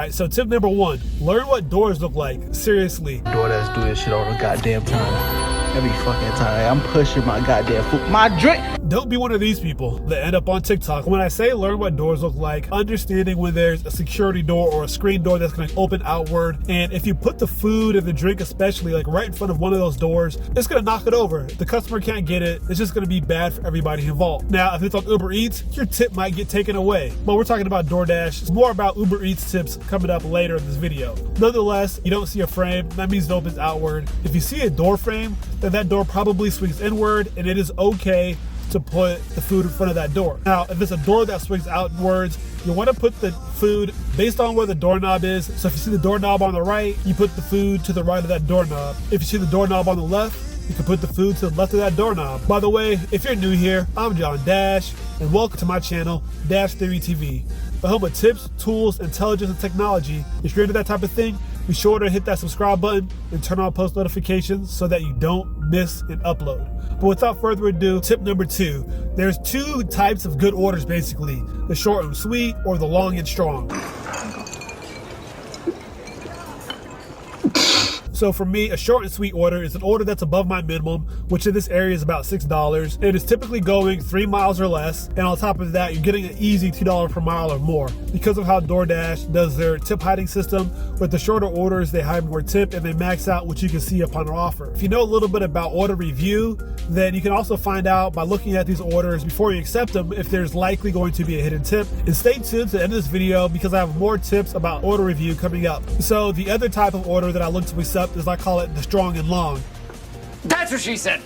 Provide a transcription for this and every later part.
Alright, so tip number 1, learn what doors look like. Seriously. DoorDash do this shit all the goddamn time. Every fucking time. I'm pushing my goddamn food. My drink! Don't be one of these people that end up on TikTok. When I say learn what doors look like, understanding when there's a security door or a screen door that's going to open outward, and if you put the food and the drink especially like right in front of one of those doors, it's going to knock it over. The customer can't get it. It's just going to be bad for everybody involved. Now, if it's on Uber Eats, your tip might get taken away. But we're talking about DoorDash. It's more about Uber Eats tips coming up later in this video. Nonetheless, you don't see a frame. That means it opens outward. If you see a door frame, then that door probably swings inward, and it is okay to put the food in front of that door. Now, if it's a door that swings outwards, you want to put the food based on where the doorknob is. So if you see the doorknob on the right, you put the food to the right of that doorknob. If you see the doorknob on the left, you can put the food to the left of that doorknob. By the way, if you're new here, I'm John Dash, and welcome to my channel, Dash Theory TV. The home of tips, tools, intelligence, and technology. If you're into that type of thing, be sure to hit that subscribe button and turn on post notifications so that you don't miss an upload. But without further ado, tip number 2. There's 2 types of good orders basically. The short and sweet or the long and strong. So for me, a short and sweet order is an order that's above my minimum, which in this area is about $6. It is typically going 3 miles or less. And on top of that, you're getting an easy $2 per mile or more. Because of how DoorDash does their tip hiding system, with the shorter orders, they hide more tip and they max out what you can see upon offer. If you know a little bit about order review, then you can also find out by looking at these orders before you accept them if there's likely going to be a hidden tip. And stay tuned to the end of this video because I have more tips about order review coming up. So the other type of order that I look to accept is I call it the strong and long. That's what she said.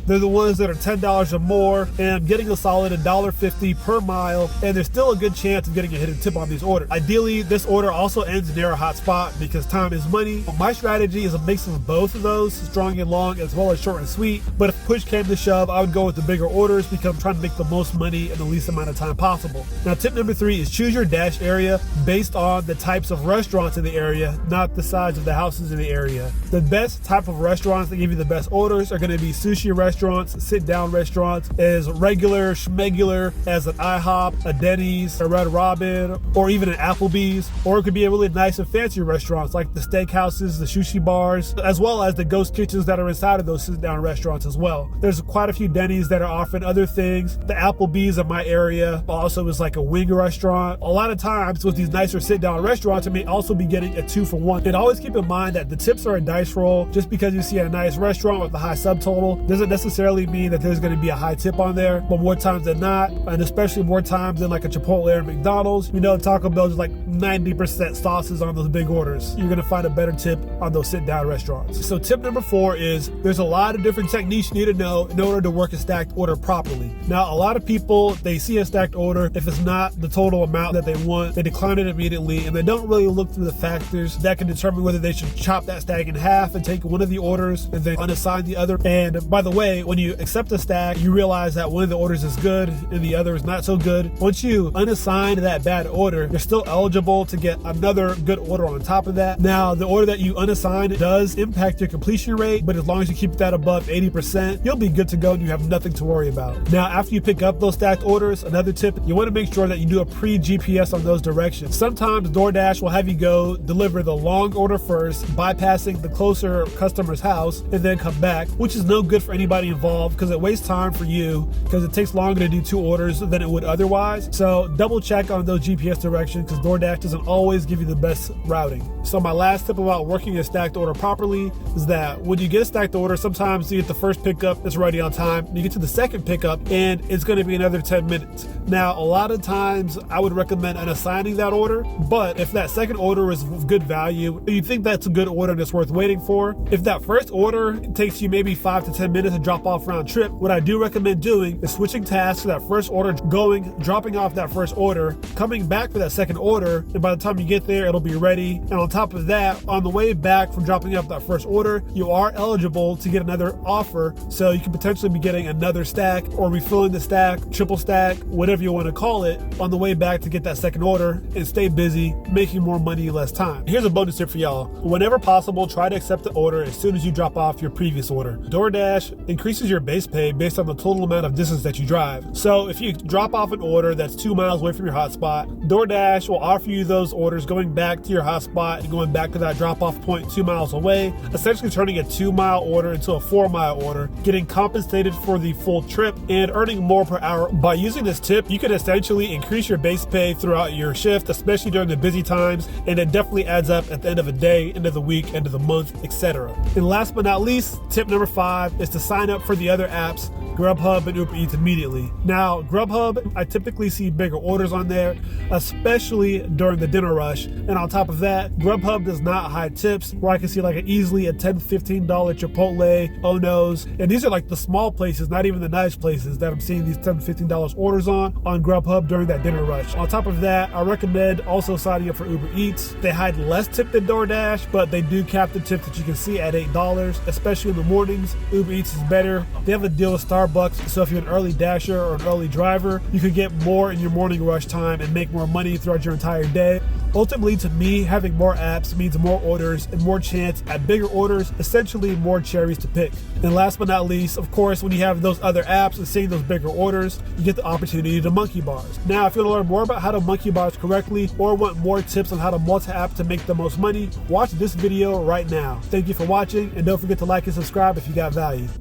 They're the ones that are $10 or more, and I'm getting a solid $1.50 per mile, and there's still a good chance of getting a hidden tip on these orders. Ideally, this order also ends near a hot spot because time is money. My strategy is a mix of both of those, strong and long, as well as short and sweet. But if push came to shove, I would go with the bigger orders because I'm trying to make the most money in the least amount of time possible. Now, tip number 3 is choose your dash area based on the types of restaurants in the area, not the size of the houses in the area. The best type of restaurants that give you the best orders are going to be sushi restaurants, sit-down restaurants, as regular, schmegular as an IHOP, a Denny's, a Red Robin, or even an Applebee's. Or it could be a really nice and fancy restaurants like the steakhouses, the sushi bars, as well as the ghost kitchens that are inside of those sit-down restaurants as well. There's quite a few Denny's that are offering other things. The Applebee's in my area also is like a wing restaurant. A lot of times with these nicer sit-down restaurants, you may also be getting a 2-for-1. And always keep in mind that the tips are a dice roll. Just because you see a nice restaurant with a high subtotal doesn't necessarily mean that there's going to be a high tip on there, but more times than not, and especially more times than like a Chipotle or McDonald's, you know, Taco Bell's like 90% sauces on those big orders. You're going to find a better tip on those sit-down restaurants. So tip number 4 is there's a lot of different techniques you need to know in order to work a stacked order properly. Now, a lot of people, they see a stacked order. If it's not the total amount that they want, they decline it immediately, and they don't really look through the factors that can determine whether they should chop that stack in half and take one of the orders and then unassign the other. And by the way, when you accept a stack, you realize that one of the orders is good and the other is not so good. Once you unassign that bad order, you're still eligible to get another good order on top of that. Now, the order that you unassigned does impact your completion rate, but as long as you keep that above 80%, you'll be good to go and you have nothing to worry about. Now, after you pick up those stacked orders, another tip, you want to make sure that you do a pre-GPS on those directions. Sometimes DoorDash will have you go deliver the long order first, bypassing the closer customer's house, and then come back, which is no good for anybody involved because it wastes time for you because it takes longer to do 2 orders than it would otherwise. So double check on those GPS directions because DoorDash doesn't always give you the best routing. So my last tip about working a stacked order properly is that when you get a stacked order, sometimes you get the first pickup, it's ready on time. You get to the second pickup and it's going to be another 10 minutes. Now, a lot of times I would recommend unassigning that order, but if that second order is of good value, you think that's a good order and it's worth waiting for. If that first order takes you maybe 5 to 10 minutes to drop off round trip, what I do recommend doing is switching tasks to that first order, going, dropping off that first order, coming back for that second order, and by the time you get there, it'll be ready. And on top of that, on the way back from dropping off that first order, you are eligible to get another offer, so you could potentially be getting another stack or refilling the stack, triple stack, whatever you want to call it, on the way back to get that second order and stay busy, making more money in less time. Here's a bonus tip for y'all. Whenever possible, try to accept the order as soon as you drop off your previous order. DoorDash increases your base pay based on the total amount of distance that you drive. So if you drop off an order that's 2 miles away from your hotspot, DoorDash will offer you those orders going back to your hotspot and going back to that drop-off point 2 miles away, essentially turning a 2-mile order into a 4-mile order, getting compensated for the full trip, and earning more per hour. By using this tip, you can essentially increase your base pay throughout your shift, especially during the busy times, and it definitely adds up at the end of the day, end of the week, end of the month, etc. And last but not least, tip number 5 is to sign up for the other apps, Grubhub and Uber Eats, immediately. Now, Grubhub, I typically see bigger orders on there, especially during the dinner rush. And on top of that, Grubhub does not hide tips, where I can see like easily a $10, $15 Chipotle, Oh No's. And these are like the small places, not even the nice places, that I'm seeing these $10, $15 orders on Grubhub during that dinner rush. On top of that, I recommend also signing up for Uber Eats. They hide less tip than DoorDash, but they do cap the tip that you can see at $8, especially in the mornings. Uber Eats is better. They have a deal with Starbucks, so if you're an early dasher or an early driver, you could get more in your morning rush time and make more money throughout your entire day. Ultimately, to me, having more apps means more orders and more chance at bigger orders, essentially more cherries to pick. And last but not least, of course, when you have those other apps and seeing those bigger orders, you get the opportunity to monkey bars. Now, if you want to learn more about how to monkey bars correctly or want more tips on how to multi-app to make the most money, watch this video right now. Thank you for watching, and don't forget to like and subscribe if you got value.